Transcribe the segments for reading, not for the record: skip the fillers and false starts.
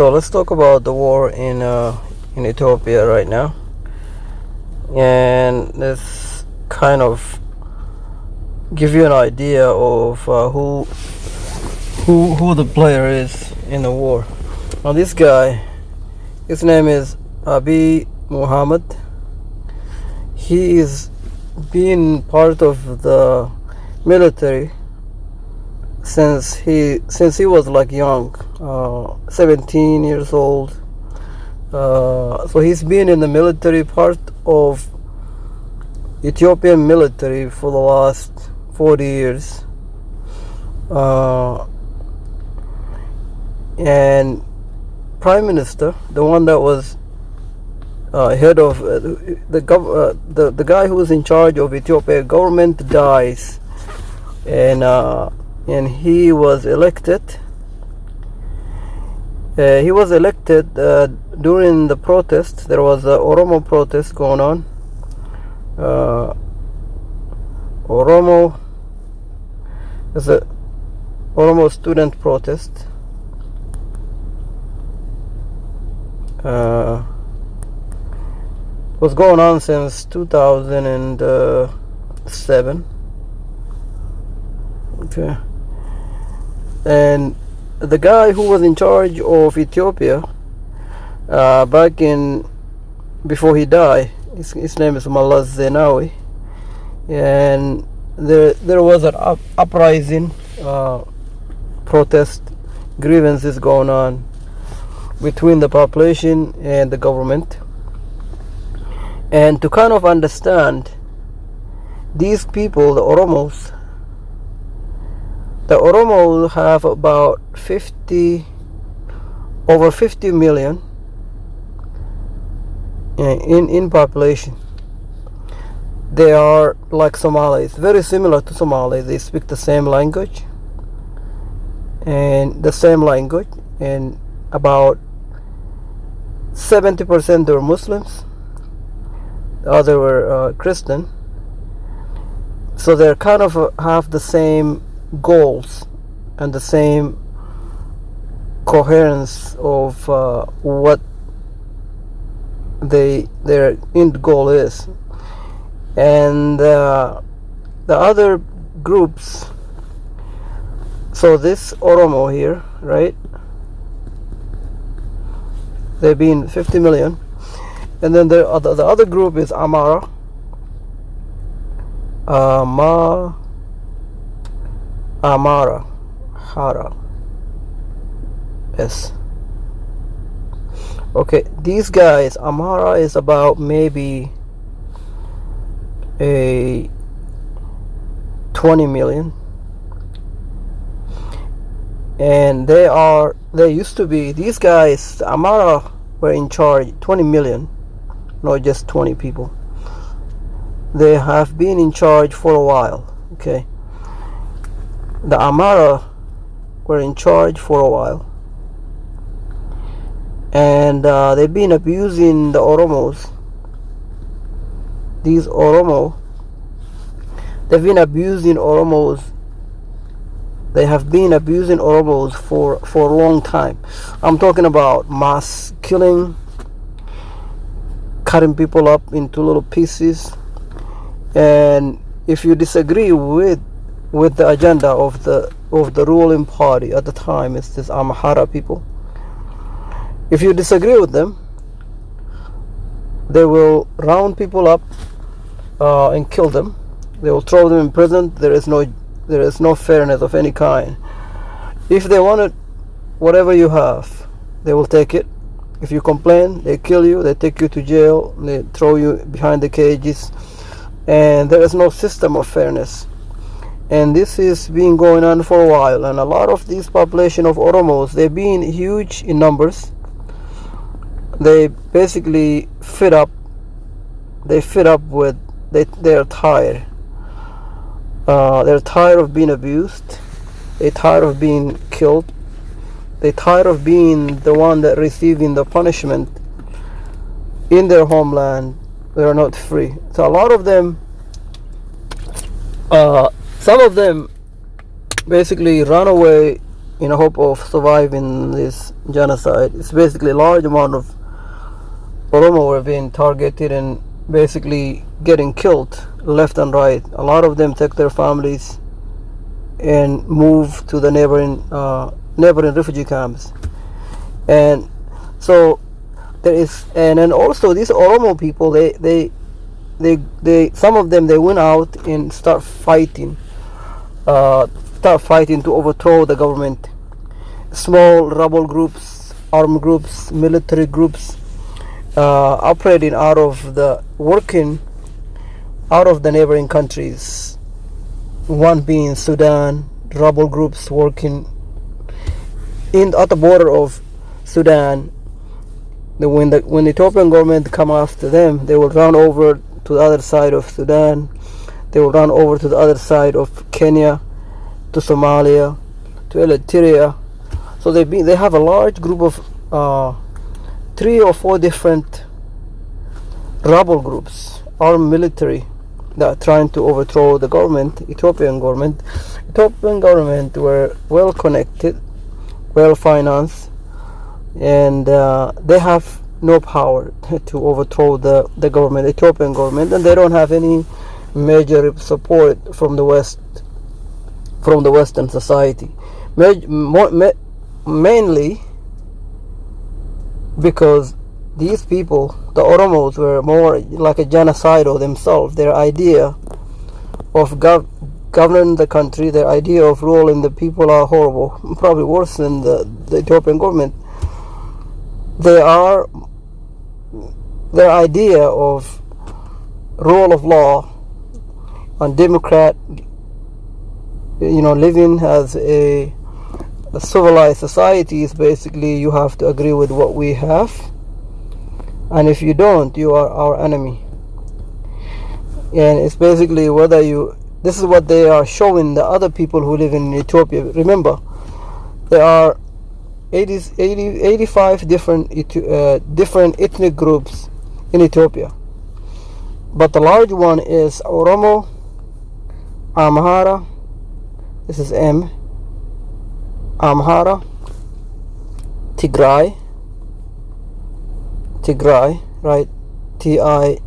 So let's talk about the war in Ethiopia right now, and let's kind of give you an idea of who the player is in the war. Now this guy, his name is Abiy Muhammad. He is being part of the military since he was like young, 17 years old. So he's been in the military part of Ethiopian military for the last 40 years. And Prime Minister, the one that was head of the guy who was in charge of Ethiopia government dies, and he was elected. He was elected during the protest. There was a Oromo protest going on. Oromo is a Oromo student protest. Was going on since 2007. Okay. And the guy who was in charge of Ethiopia before he died, his name is Malaz Zenawi, and there was an uprising, protest, grievances going on between the population and the government. And to kind of understand these people, the Oromos have about over 50 million in population. They are like Somalis, very similar to Somalis. They speak the same language, and about 70% were Muslims, the other were Christian. So they kind of have the same goals and the same coherence of what their end goal is. And the other groups, so this Oromo here, right, they've been 50 million. And then the other group is Amara. Hara. Yes. Okay, these guys, Amara is about maybe a 20 million. And they used to be, these guys, Amara were in charge, 20 million, not just 20 people. They have been in charge for a while, okay? The Amara were in charge for a while, and they've been abusing the Oromos. These Oromo, they've been abusing Oromos. They have been abusing Oromos for a long time. I'm talking about mass killing, cutting people up into little pieces. And if you disagree with the agenda of the ruling party at the time, it's this Amhara people. If you disagree with them, they will round people up and kill them. They will throw them in prison. There is no fairness of any kind. If they wanted whatever you have, they will take it. If you complain, they kill you. They take you to jail. They throw you behind the cages. And there is no system of fairness. And this is been going on for a while. And a lot of these population of Oromos, they've been huge in numbers. They basically fed up. They're tired. They're tired of being abused. They're tired of being killed. They're tired of being the one that receiving the punishment in their homeland. They are not free. So a lot of them, some of them basically run away in a hope of surviving this genocide. It's basically a large amount of Oromo were being targeted and basically getting killed left and right. A lot of them take their families and move to the neighboring refugee camps. And so there is, and then also these Oromo people, they some of them, they went out and start fighting to overthrow the government. Small rebel groups, armed groups, military groups, operating working out of the neighboring countries. One being Sudan, rebel groups working at the border of Sudan. When the Ethiopian government come after them, they will run over to the other side of Sudan. They will run over to the other side of Kenya, to Somalia, to Eritrea. So they have a large group of 3 or 4 different rebel groups, armed military, that are trying to overthrow the government, Ethiopian government. Ethiopian government were well connected, well financed, and they have no power to overthrow the government, Ethiopian government, and they don't have any major support from the West, from the Western society, mainly because these people, the Oromos, were more like a genocidal themselves. Their idea of governing the country, their idea of ruling the people are horrible, probably worse than the Ethiopian government. Their idea of rule of law and democrat, living as a civilized society is basically you have to agree with what we have, and if you don't, you are our enemy. And it's basically this is what they are showing the other people who live in Ethiopia. Remember, there are 85 different ethnic groups in Ethiopia, but the large one is Oromo, Amhara, this is M, Amhara, Tigray, right, Tijar,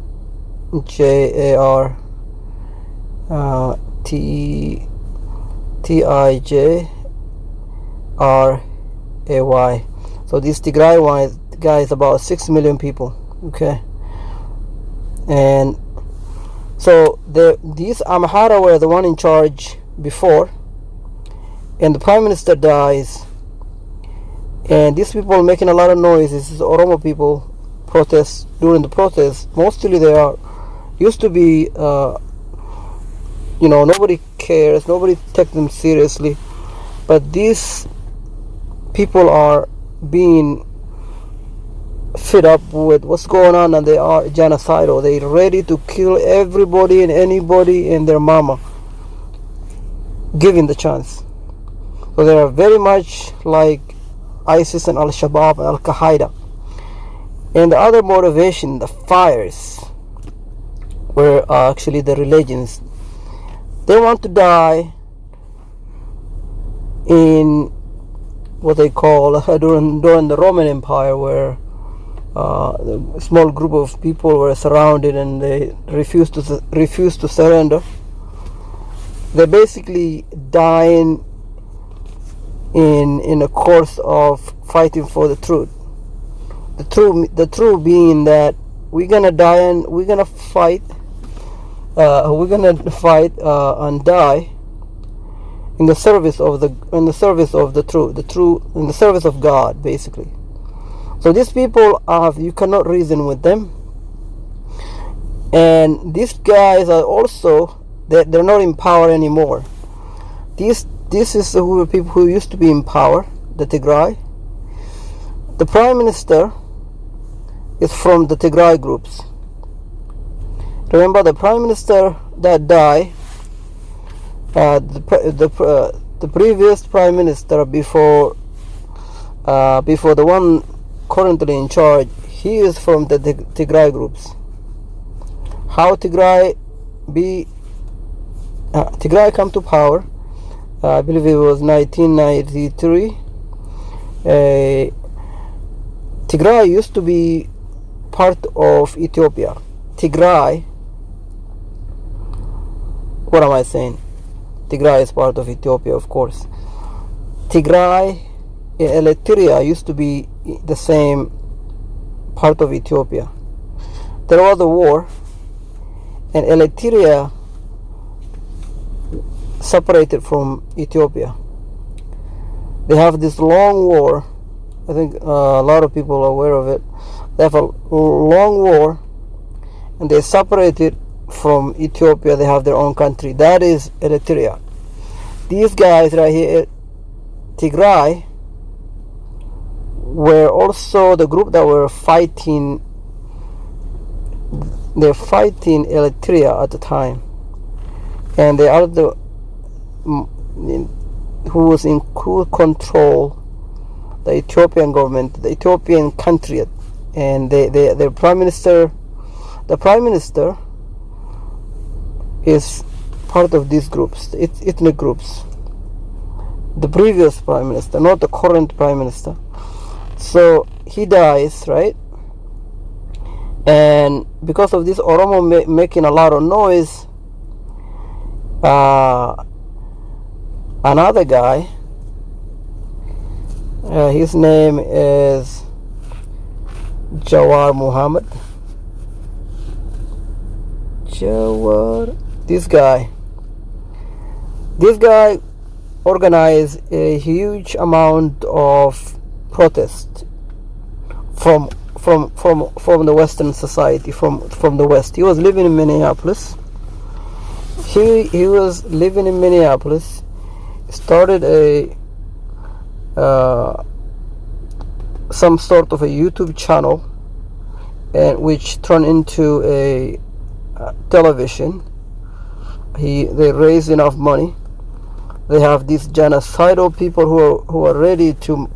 Tijray. So this Tigray guy is about 6 million people. Okay, and so these Amhara were the one in charge before, and the prime minister dies, and these people are making a lot of noise. This is Oromo people protest. During the protest, mostly they are used to be nobody cares, nobody takes them seriously, but these people are being fed up with what's going on, and they are genocidal. They're ready to kill everybody and anybody and their mama given the chance. So they are very much like ISIS and Al-Shabaab and Al-Qaeda. And the other motivation, the fires, were actually the religions. They want to die in what they call during the Roman Empire, where a small group of people were surrounded and they refused to surrender. They're basically dying in a course of fighting for the truth. The truth being that we're gonna die and we're gonna fight. And die in the service of the truth, in the service of God, basically. So these people you cannot reason with them, and these guys are also they're not in power anymore. This is the people who used to be in power, the Tigray. The prime minister is from the Tigray groups. Remember, the prime minister that died, the previous prime minister before the one currently in charge, he is from the Tigray groups. How Tigray come to power? I believe it was 1993. Tigray used to be part of Ethiopia. Tigray, what am I saying? Tigray is part of Ethiopia, of course. Tigray in Eritrea used to be the same part of Ethiopia. There was a war, and Eritrea separated from Ethiopia. They have this long war. I think a lot of people are aware of it. They have a long war, and they separated from Ethiopia. They have their own country. That is Eritrea. These guys right here, Tigray, were also the group that were fighting. They're fighting Eritrea at the time, and they are the who was in cool control the Ethiopian government, the Ethiopian country, and their prime minister. The prime minister is part of these groups, ethnic groups. The previous prime minister, not the current prime minister. So he dies, right? And because of this Oromo making a lot of noise, another guy, his name is Jawar Muhammad. This guy organized a huge amount of protest from the Western society, from the West. He was living in Minneapolis. He was living in Minneapolis. Started some sort of a YouTube channel, and which turned into a television. They raised enough money. They have these genocidal people who are ready to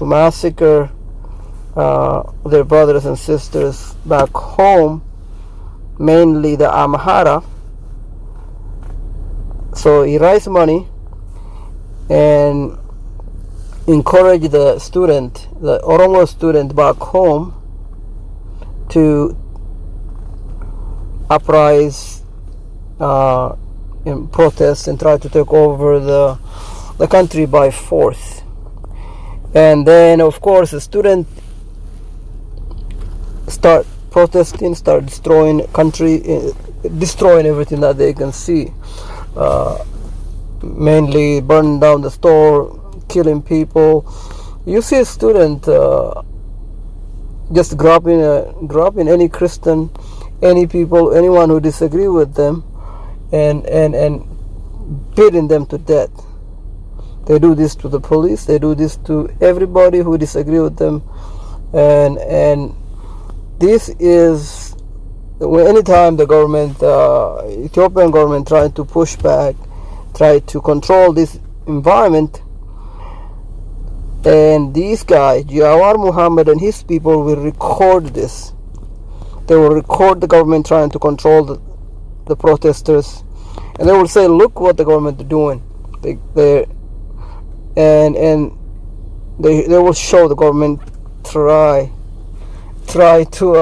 massacre their brothers and sisters back home, mainly the Amhara. So he raised money and encouraged the Oromo student back home to uprise in protest and try to take over the country by force. And then, of course, the student start protesting, start destroying country, destroying everything that they can see. Mainly burning down the store, killing people. You see a student just grabbing any Christian, any people, anyone who disagree with them, and beating them to death. They do this to the police. They do this to everybody who disagree with them, and this is anytime the government, Ethiopian government, trying to push back, try to control this environment, and these guys, Jawar Muhammad and his people, will record this. They will record the government trying to control the protesters, and they will say, "Look what the government is doing." They will show the government try to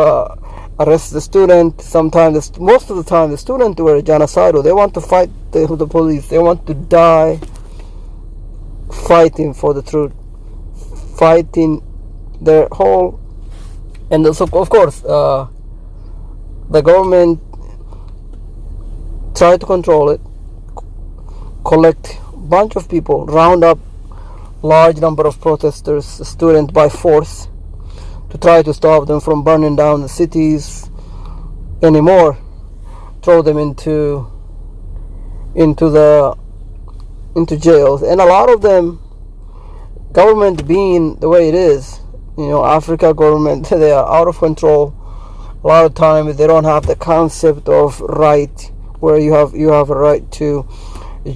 arrest the student. Sometimes, most of the time, the students were genocidal. They want to fight the police. They want to die fighting for the truth, fighting their whole. And so, of course, the government tried to control it, collect a bunch of people, round up large number of protesters, students, by force, to try to stop them from burning down the cities anymore, throw them into jails. And a lot of them, government being the way it is, Africa government, they are out of control. A lot of times they don't have the concept of right, where you have a right to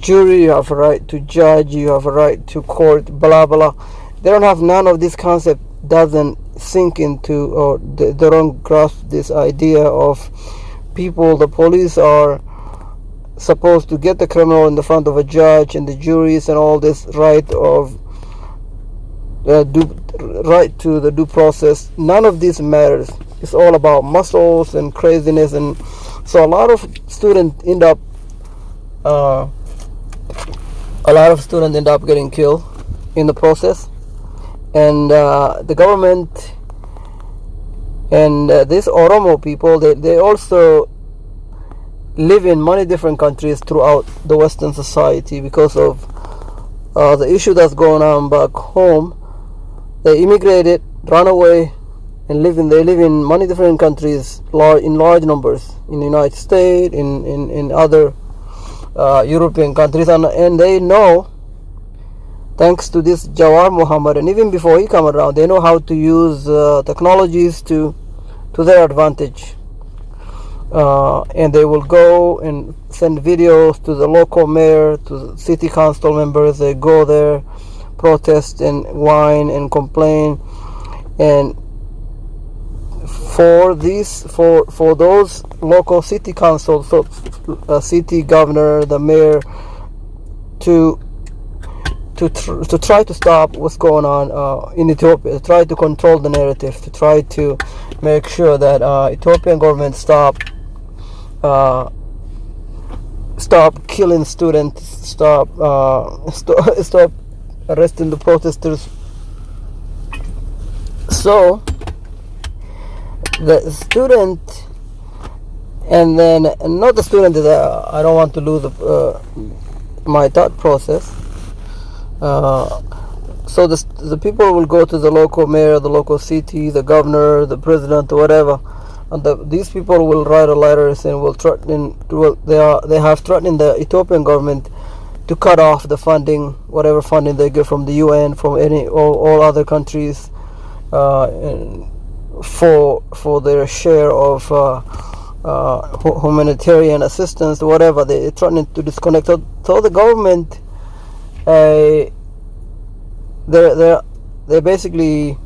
jury, you have a right to judge, you have a right to court, blah blah. They don't have none of this concept. Doesn't sink into, or they don't grasp this idea of people. The police are supposed to get the criminal in the front of a judge and the juries and all this right of right to the due process. None of this matters. It's all about muscles and craziness, and so a lot of students end up getting killed in the process. And the government and these Oromo people, they also live in many different countries throughout the Western society because of the issue that's going on back home. They immigrated, run away, and they live in many different countries, in large numbers, in the United States, in other European countries, and they know, thanks to this Jawar Muhammad, and even before he come around, they know how to use technologies to their advantage. And they will go and send videos to the local mayor, to the city council members. They go there, protest and whine and complain, and for those local city council, so city governor, the mayor, to try to stop what's going on in Ethiopia, to try to control the narrative, to try to make sure that Ethiopian government stop killing students, stop arresting the protesters. So the student, and then not the student, I don't want to lose my thought process. So the people will go to the local mayor, the local city, the governor, the president, or whatever, and these people will write a letters and will threaten. They have threatened the Ethiopian government to cut off the funding, whatever funding they get from the UN, from all other countries, for their share of humanitarian assistance, whatever. They threaten to disconnect. So the government, they're basically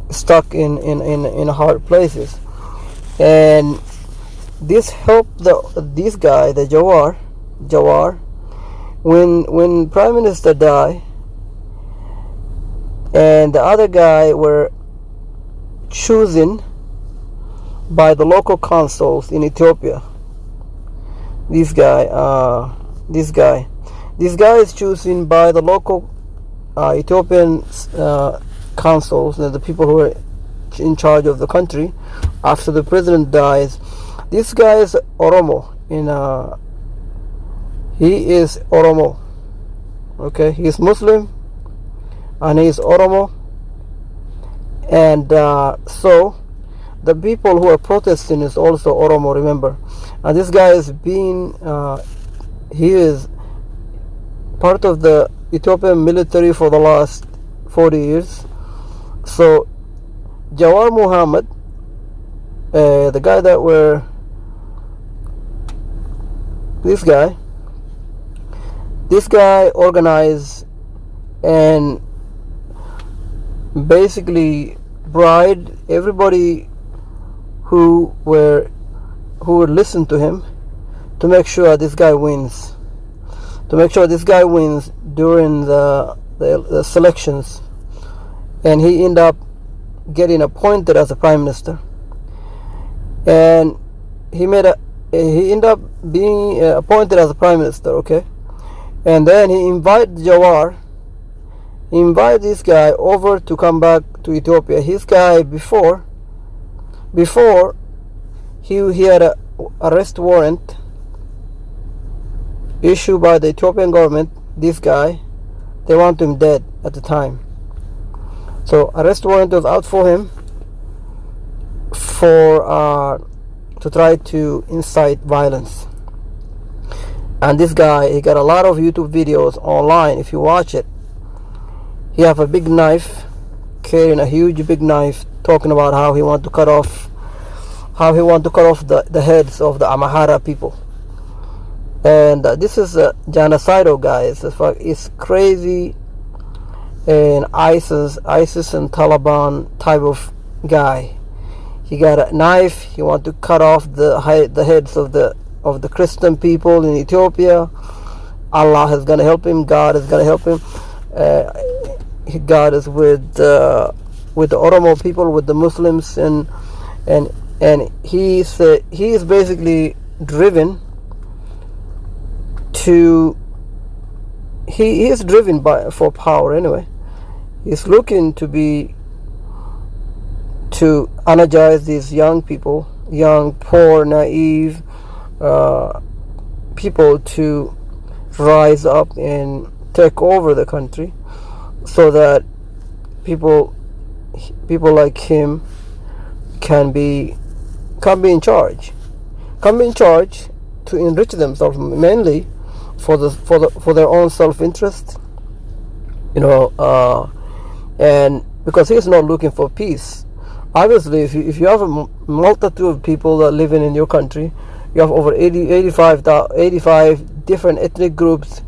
stuck in hard places, and this helped this guy, the Jawar, when Prime Minister died, and the other guy were chosen by the local councils in Ethiopia. This guy is chosen by the local Ethiopian councils, the people who are in charge of the country after the president dies. This guy is Oromo. He is Oromo. Okay, he is Muslim, and he is Oromo. And so the people who are protesting is also Oromo, remember. And this guy is he is part of the Ethiopian military for the last 40 years. So Jawar Muhammad, the guy that were this guy organized and basically bribed everybody who would listen to him to make sure this guy wins, during the selections, and he ended up getting appointed as a prime minister, and he ended up being appointed as a prime minister. Okay, and then he invited this guy over to come back to Ethiopia. His guy before he had a arrest warrant issued by the Ethiopian government. This guy, they want him dead at the time. So arrest warrant was out for him to try to incite violence. And this guy, he got a lot of YouTube videos online. If you watch it, he have a big knife, carrying a huge big knife, talking about how he want to cut off the heads of the Amhara people. And this is a genocidal guy. It's crazy, and ISIS and Taliban type of guy. He got a knife. He want to cut off the heads of the of the Christian people in Ethiopia. Allah is going to help him. God is going to help him. God is with the Oromo people, with the Muslims, and he is basically driven to. He is driven for power anyway. He's looking to energize these young people, young, poor, naive people to rise up and take over the country, so that people like him can be in charge to enrich themselves, mainly for their own self-interest, and because he's not looking for peace. Obviously, if you have a multitude of people that living in your country, you have over 85 different ethnic groups,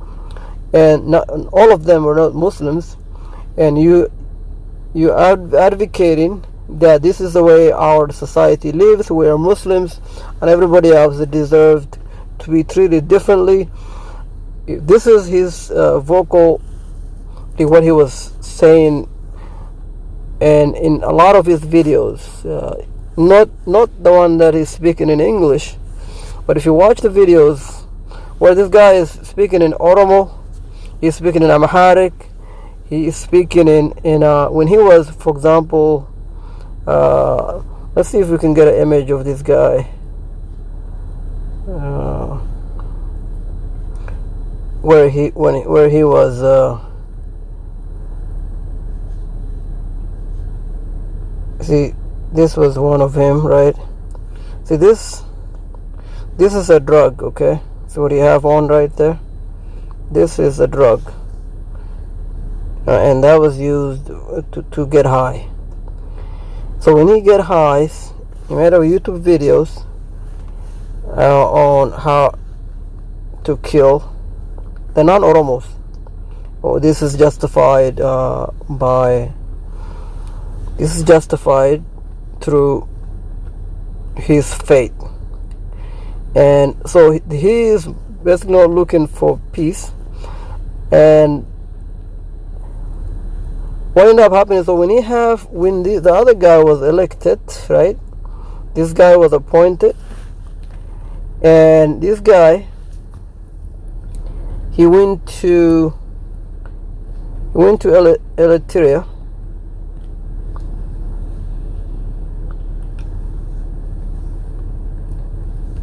and all of them are not Muslims, and you are advocating that this is the way our society lives. We are Muslims, and everybody else deserved to be treated differently. This is his vocal, what he was saying, and in a lot of his videos, not the one that he's speaking in English, but if you watch the videos where this guy is speaking in Oromo, he's speaking in Amharic, he is speaking in when he was, for example, let's see if we can get an image of this guy. Where he was see, this was one of him, right? See, this is a drug, okay? So what you have on right there, this is a drug, and that was used to get high. So when he get highs, he made a YouTube videos on how to kill the non-Oromos. Oh, this is justified through his faith, and so he is basically not looking for peace. And what ended up happening is, so when the other guy was elected, right? This guy was appointed, and this guy, he went to Eritrea.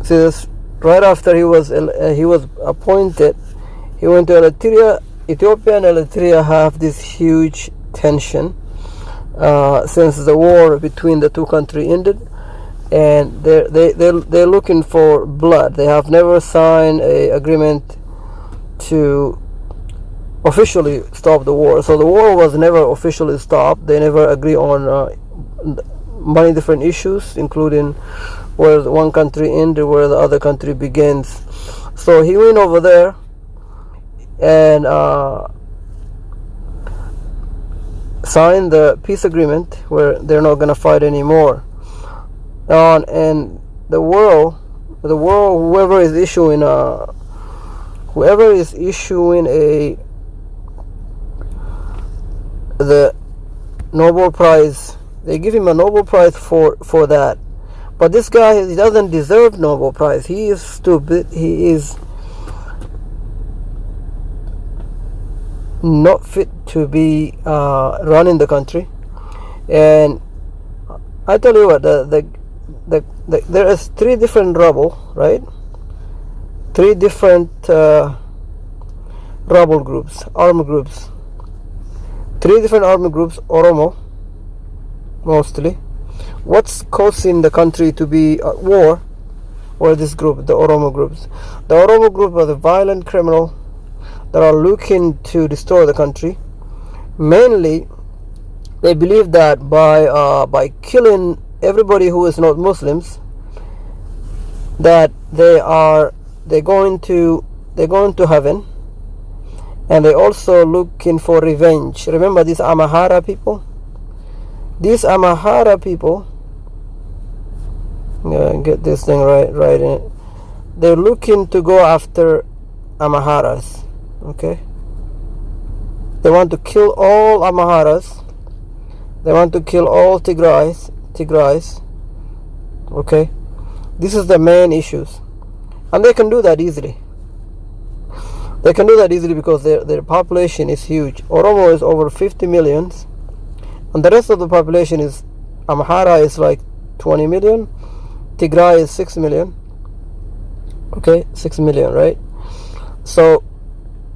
See this, right after he was appointed, he went to Eritrea. Ethiopia and Eritrea have this huge tension since the war between the two countries ended, and they're looking for blood. They have never signed an agreement to officially stop the war. So the war was never officially stopped. They never agree on many different issues, including where the one country ended, where the other country begins. So he went over there and signed the peace agreement where they're not going to fight anymore. And the world, whoever is issuing the Nobel Prize, they give him a Nobel Prize for that. But this guy, he doesn't deserve Nobel Prize. He is stupid. He is not fit to be running the country. And I tell you what, there is three different rebel, right? Three different rebel groups, armed groups. Three different armed groups, Oromo, mostly. What's causing the country to be at war? Or this group, the Oromo groups. The Oromo group are the violent criminal that are looking to destroy the country. Mainly, they believe that by killing everybody who is not Muslims, that they're going to heaven, and they also looking for revenge. Remember these Amhara people? These Amhara people, get this thing right in it. they're looking to go after Amharas. Okay, they want to kill all Amharas. They want to kill all Tigrais. Okay, this is the main issues, and they can do that easily. They can do that easily because their population is huge. Oromo is over 50 millions, and the rest of the population is Amhara is like 20 million. Tigray is 6 million. Okay, 6 million, right? So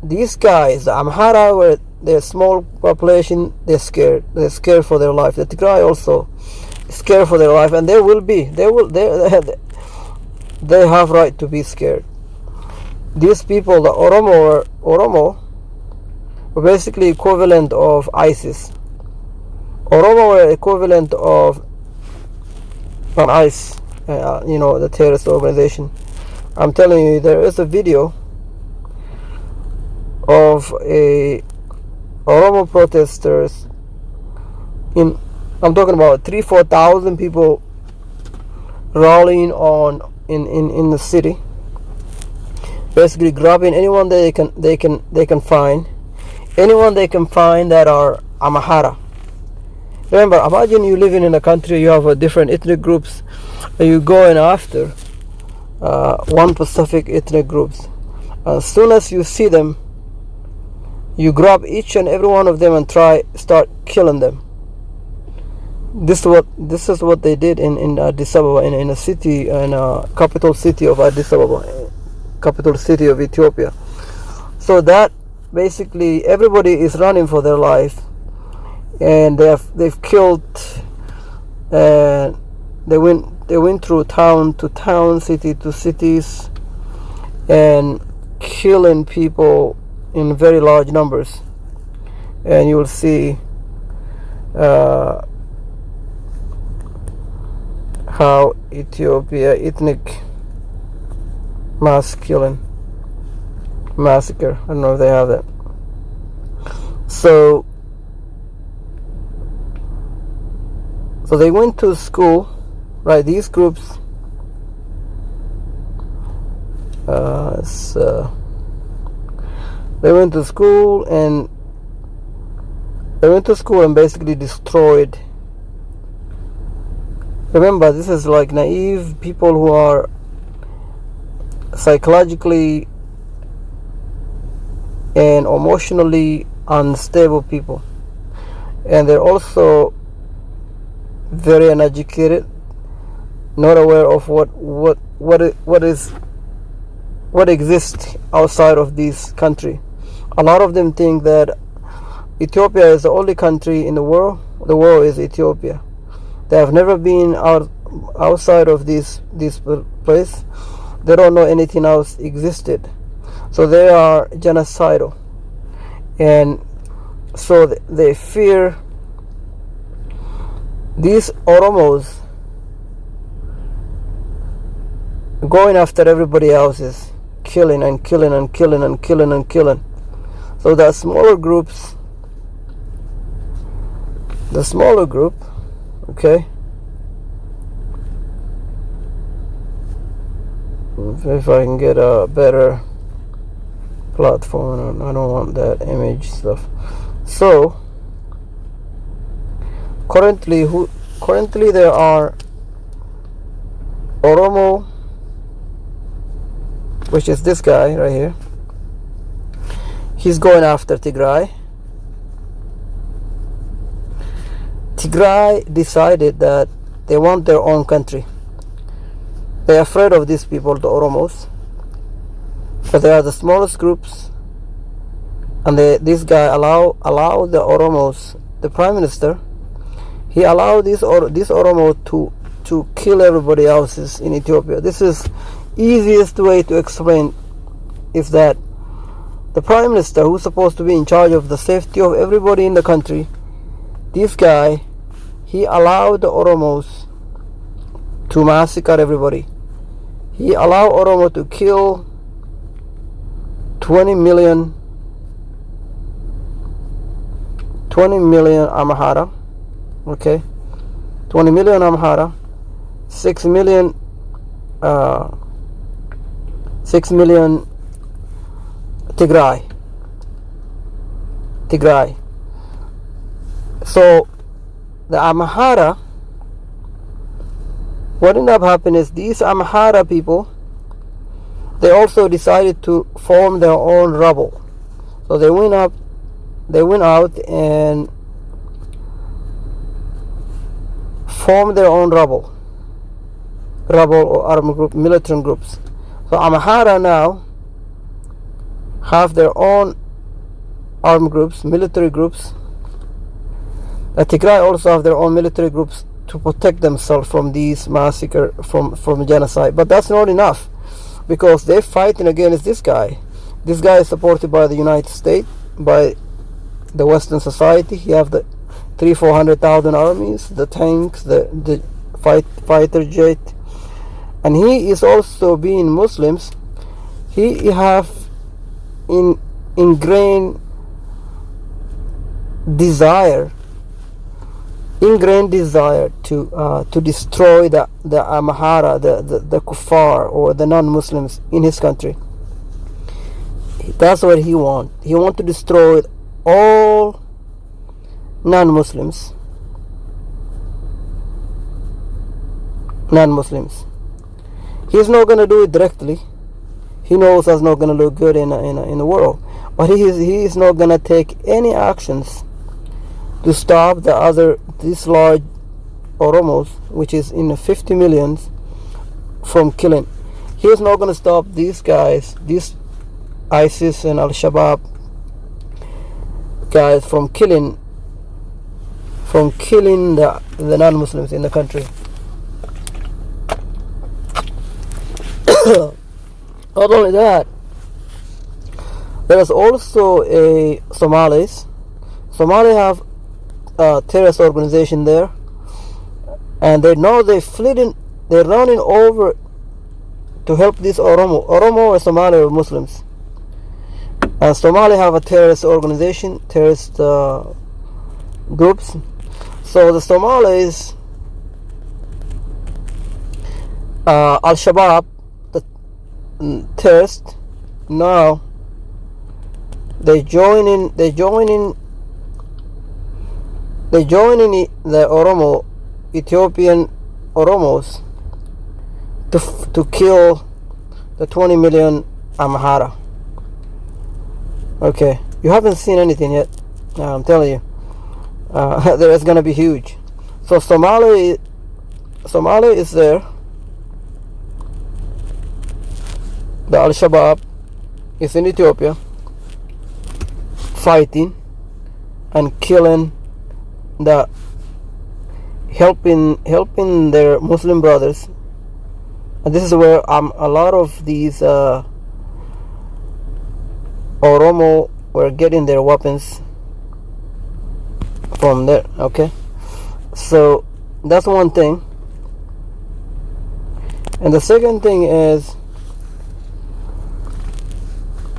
these guys, the Amhara, were their small population, they're scared. They're scared for their life. The Tigray also scared for their life, and they have right to be scared. These people, the Oromo were basically equivalent of ISIS. Oromo were equivalent of an ISIS, the terrorist organization. I'm telling you, there is a video of a Oromo protesters I'm talking about 3,000-4,000 people rallying in the city, basically grabbing anyone that they can find, that are Amhara. Remember, imagine you living in a country, you have different ethnic groups, and you going after one specific ethnic groups. As soon as you see them, you grab each and every one of them and start killing them. This is what they did in Addis Ababa, in a city, in a capital city of Addis Ababa, capital city of Ethiopia. So that basically everybody is running for their life, and they've killed, and they went through town to town, city to cities, and killing people in very large numbers. And you will see how Ethiopia ethnic massacre. I don't know if they have that. So they went to school, right? These groups. They went to school and basically destroyed. Remember, this is like naive people who are psychologically and emotionally unstable people, and they're also very uneducated, not aware of what exists outside of this country. A lot of them think that Ethiopia is the only country in the world. The world is Ethiopia. They have never been outside of this place. They don't know anything else existed. So they are genocidal, and so they fear these Oromos going after everybody else's, killing. So the smaller group, okay. If I can get a better platform, I don't want that image stuff. So currently there are Oromo, which is this guy right here. He's going after Tigray. Tigray decided that they want their own country. They're afraid of these people, the Oromos, but they are the smallest groups, and this guy allow the Oromos, the prime minister, he allowed this Oromo to kill everybody else in Ethiopia. This is easiest way to explain, is that the prime minister, who's supposed to be in charge of the safety of everybody in the country, this guy, he allowed the Oromos to massacre everybody. He allowed Oromo to kill 20 million Amhara, okay, 20 million Amhara, 6 million 6 million Tigray. So the Amhara, what ended up happening is these Amhara people, they also decided to form their own rebel. So they went out and formed their own rebel or armed group, militant groups. So Amhara now have their own armed groups, military groups. The Tigray also have their own military groups to protect themselves from these massacre, from genocide. But that's not enough, because they're fighting against this guy. This guy is supported by the United States, by the Western society. He have the 300,000-400,000 armies, the tanks, the fighter jet, and he is also, being Muslims, he have ingrained desire to destroy the Amhara, the kuffar, or the non-Muslims in his country. That's what he want. He want to destroy all non-Muslims. He's not going to do it directly. He knows that's not going to look good in the world. But he is not going to take any actions to stop this large Oromos, which is in the 50 millions, from killing. He is not going to stop these guys, these ISIS and Al-Shabaab guys, from killing the non-Muslims in the country. Not only that, there is also a Somalis. Somali have a terrorist organization there, and they're running over to help this Oromo and Somali are Muslims. And Somali have a terrorist organization, terrorist groups. So the Somalis, Al-Shabaab, the terrorists, now they join in the Oromo, Ethiopian Oromos, to kill the 20 million Amhara. Okay, you haven't seen anything yet. I'm telling you, there is gonna be huge. So Somalia is there. The Al-Shabaab is in Ethiopia, fighting and killing helping their Muslim brothers. And this is where a lot of these Oromo were getting their weapons from there. Okay, so that's one thing. And the second thing is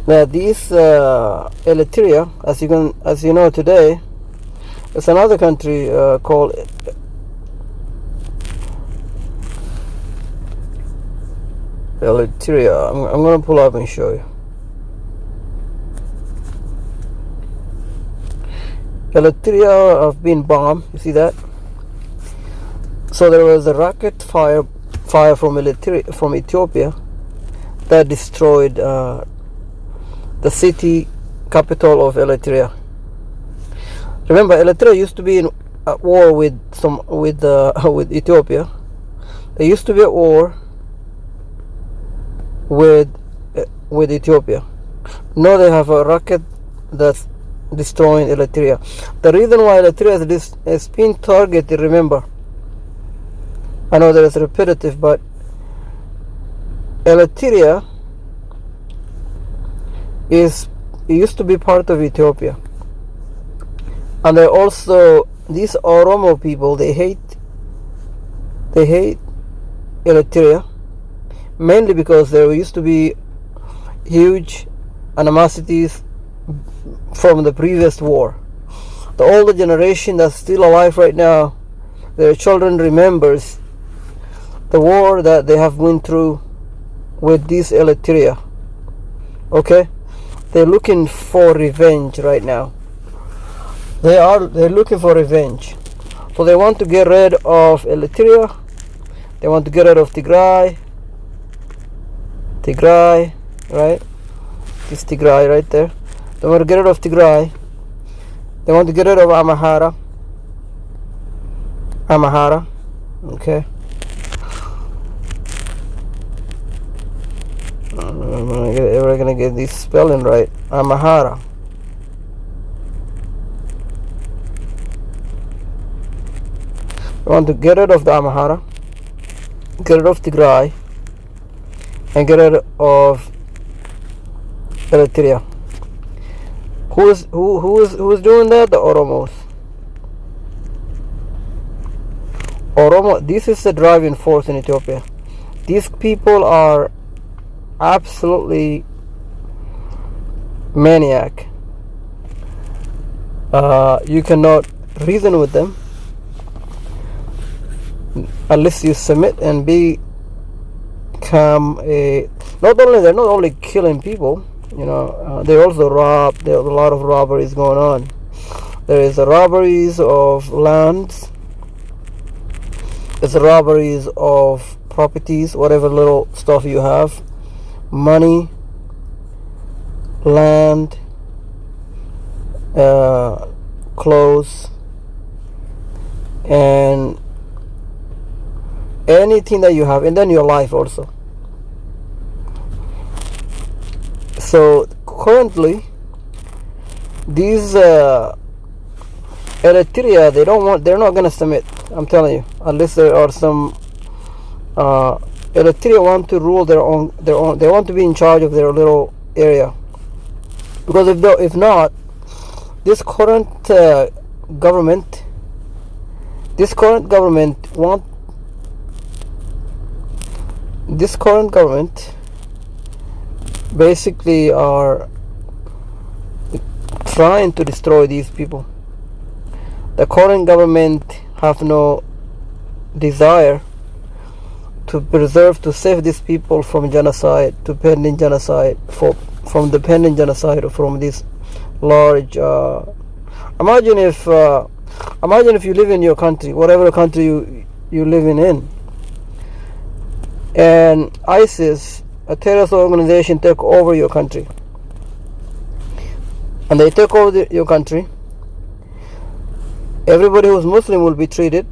that these Eritrea, as you know today, it's another country called Eritrea. I'm going to pull up and show you. Eritrea have been bombed. You see that? So there was a rocket fire from Ethiopia that destroyed the city capital of Eritrea. Remember, Eritrea used to be at war with Ethiopia. They used to be at war with Ethiopia. Now they have a rocket that's destroying Eritrea. The reason why Eritrea is being targeted, remember, I know that it's repetitive, but Eritrea used to be part of Ethiopia. And they also, these Oromo people, they hate Eritrea, mainly because there used to be huge animosities from the previous war. The older generation that's still alive right now, their children remembers the war that they have went through with this Eritrea. Okay, they're looking for revenge right now. They're looking for revenge. So they want to get rid of Eritrea. They want to get rid of Tigray, right? This Tigray right there. They want to get rid of Tigray. They want to get rid of Amhara. Okay. We're gonna get this spelling right. Amhara. We want to get rid of the Amhara, get rid of Tigray, and get rid of Eritrea. Who is doing that? The Oromos. This is the driving force in Ethiopia. These people are absolutely maniac. You cannot reason with them unless you submit and become a. They're not only killing people. They also rob. There are a lot of robberies going on. There is robberies of lands. There's robberies of properties, whatever little stuff you have, money, land, clothes, and anything that you have, and then your life also. So currently, these Eritrea, they're not gonna submit. I'm telling you, unless there are some Eritrea want to rule their own. They want to be in charge of their little area. Because if not, this current government basically are trying to destroy these people. The current government have no desire to save these people from genocide, from the pending genocide, or from this large. Imagine if you live in your country, whatever country you living in, and ISIS, a terrorist organization, take over your country, and they take over your country. Everybody who's Muslim will be treated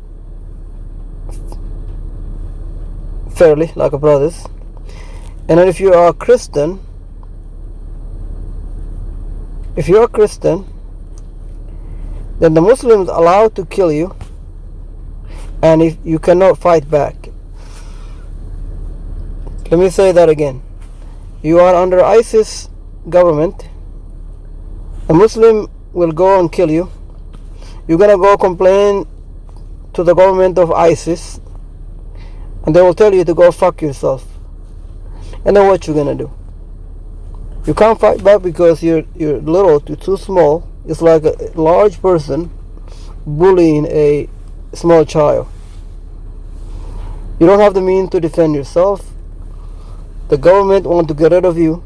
fairly, like a brothers. And then if you are a Christian, then the Muslims are allowed to kill you, and if you cannot fight back. Let me say that again. You are under ISIS government. A Muslim will go and kill you. You're gonna go complain to the government of ISIS, and they will tell you to go fuck yourself. And then what you gonna do? You can't fight back because you're little, you're too small. It's like a large person bullying a small child. You don't have the means to defend yourself. The government want to get rid of you.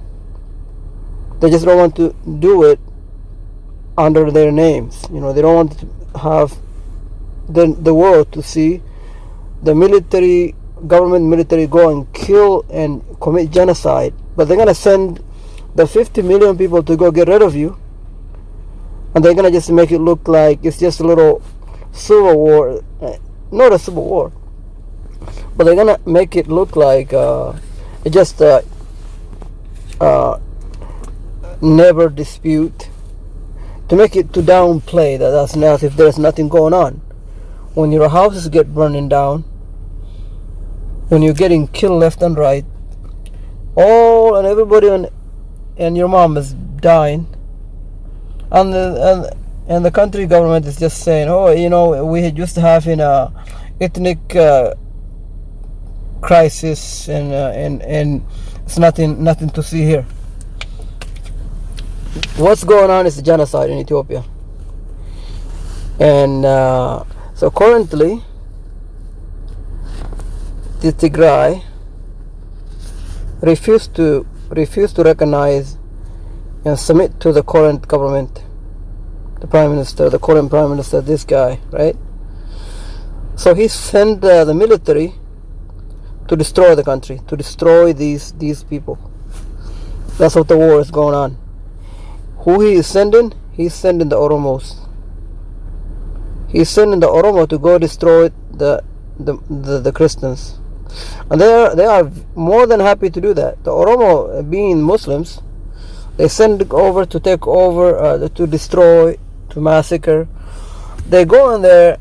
They just don't want to do it under their names. They don't want to have the world to see the government military go and kill and commit genocide. But they're gonna send the 50 million people to go get rid of you, and they're gonna just make it look like it's just a little civil war. Not a civil war, but they're gonna make it look like it just never dispute, to make it to downplay that's not, if there's nothing going on. When your houses get burning down, when you're getting killed left and right, and everybody and your mom is dying, and the country government is just saying, we just having a ethnic crisis, and it's nothing to see here. What's going on is a genocide in Ethiopia. And so currently the Tigray refused to recognize and submit to the current government, the current prime minister, this guy, right? So he sent the military to destroy the country, to destroy these people. That's what the war is going on. Who he is sending? He's sending the Oromos. He's sending the Oromo to go destroy the Christians, and they are more than happy to do that. The Oromo, being Muslims, they send over to take over, to destroy, to massacre. They go in there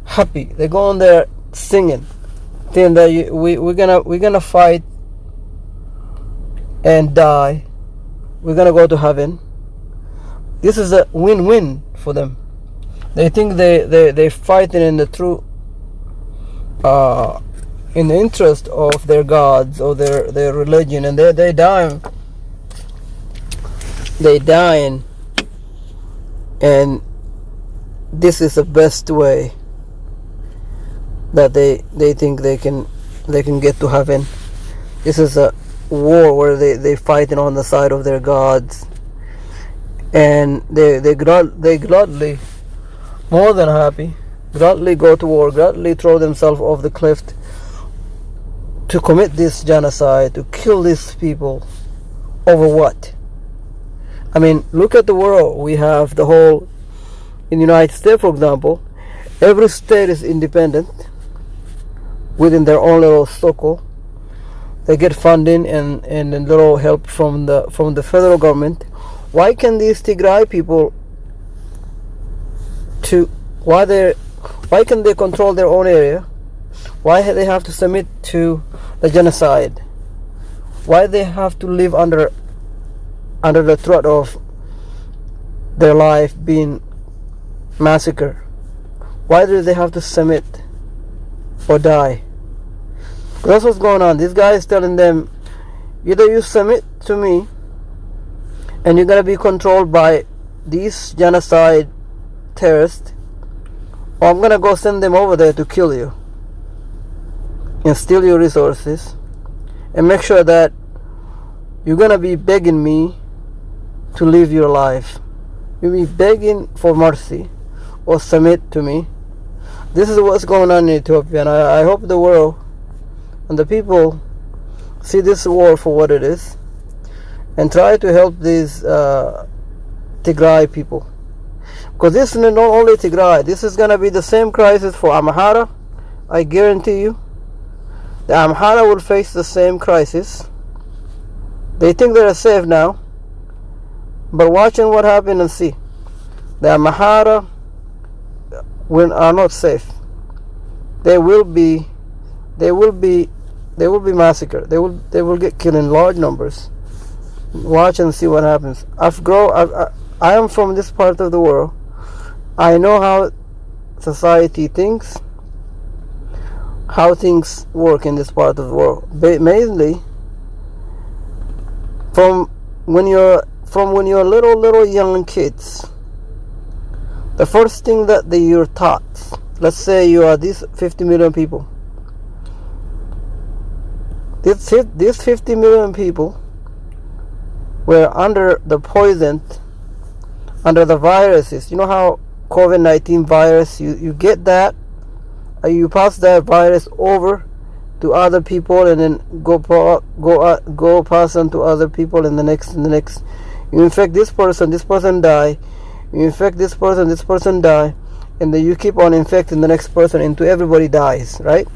happy. They go in there singing, saying that we're gonna fight and die. We're gonna go to heaven. This is a win-win for them. They think they're fighting in the true, in the interest of their gods or their religion, and they dying, and this is the best way that they think they can get to heaven. This is a war where they fighting on the side of their gods, and they gladly, more than happy, gladly go to war, gladly throw themselves off the cliff to commit this genocide, to kill these people. Over what? I mean, look at the world. We have the whole, in the United States, for example, every state is independent within their own little circle. They get funding and a little help from the federal government. Why can these Tigray people why can they control their own area? Why they have to submit to the genocide? Why they have to live under the threat of their life being massacred? Why do they have to submit or die? That's what's going on. This guy is telling them, either you submit to me and you're gonna be controlled by these genocide terrorists, or I'm gonna go send them over there to kill you and steal your resources and make sure that you're gonna be begging me to live your life. You'll be begging for mercy or submit to me. This is what's going on in Ethiopia, and I hope the world and the people see this war for what it is and try to help these Tigray people. Because this is not only Tigray, this is going to be the same crisis for Amhara. I guarantee you. The Amhara will face the same crisis. They think they're safe now, but watching what happened and see. The Amhara are not safe. They will be massacred. They will get killed in large numbers. Watch and see what happens. I am from this part of the world. I know how society thinks, how things work in this part of the world. Mainly from when you're little young kids. The first thing that you're taught, let's say you are these 50 million people. These 50 million people were under the poison, under the viruses. You know how COVID-19 virus, you get that, you pass that virus over to other people, and then go pass on to other people, and the next. You infect this person die. You infect this person die, and then you keep on infecting the next person until everybody dies, right?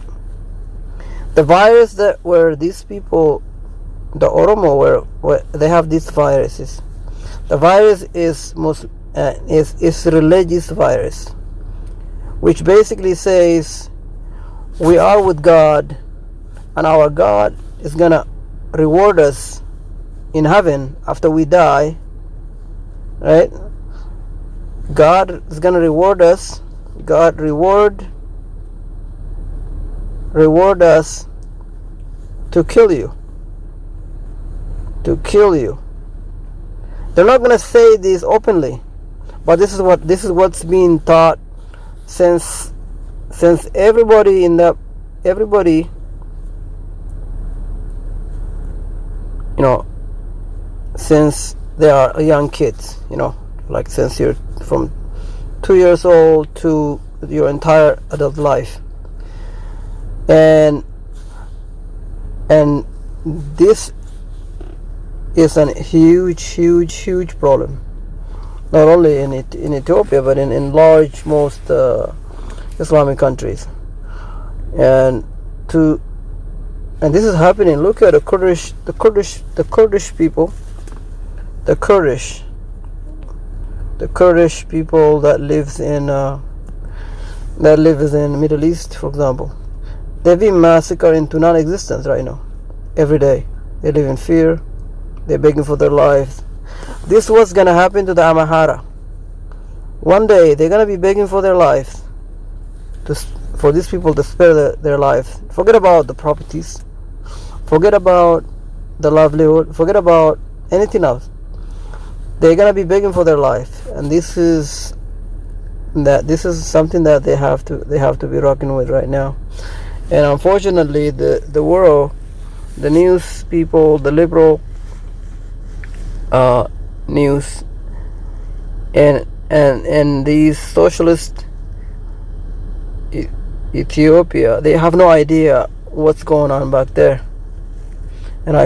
The virus that where these people, the Oromo, where they have these viruses. The virus is religious virus, which basically says we are with God, and our God is gonna reward us in heaven after we die, right? God is gonna reward us. God reward us to kill you. They're not gonna say this openly, but this is what's being taught since everybody you know, since they are young kids, you know, like since you're from 2 years old to your entire adult life. And this is a huge problem, not only in Ethiopia, but in large most Islamic countries. And this is happening. Look at the Kurdish people, the Kurdish people that lives in Middle East, for example. They've been massacred into non-existence right now. Every day they live in fear. They're begging for their lives. This was gonna happen to the Amhara. One day they're gonna be begging for their lives, for these people to spare their lives. Forget about the properties, forget about the livelihood, forget about anything else. They're gonna be begging for their life, and this is something that they have to be reckoning with right now. And unfortunately, the world, the news people, the liberal news, and these socialist Ethiopia, they have no idea what's going on back there. And I hope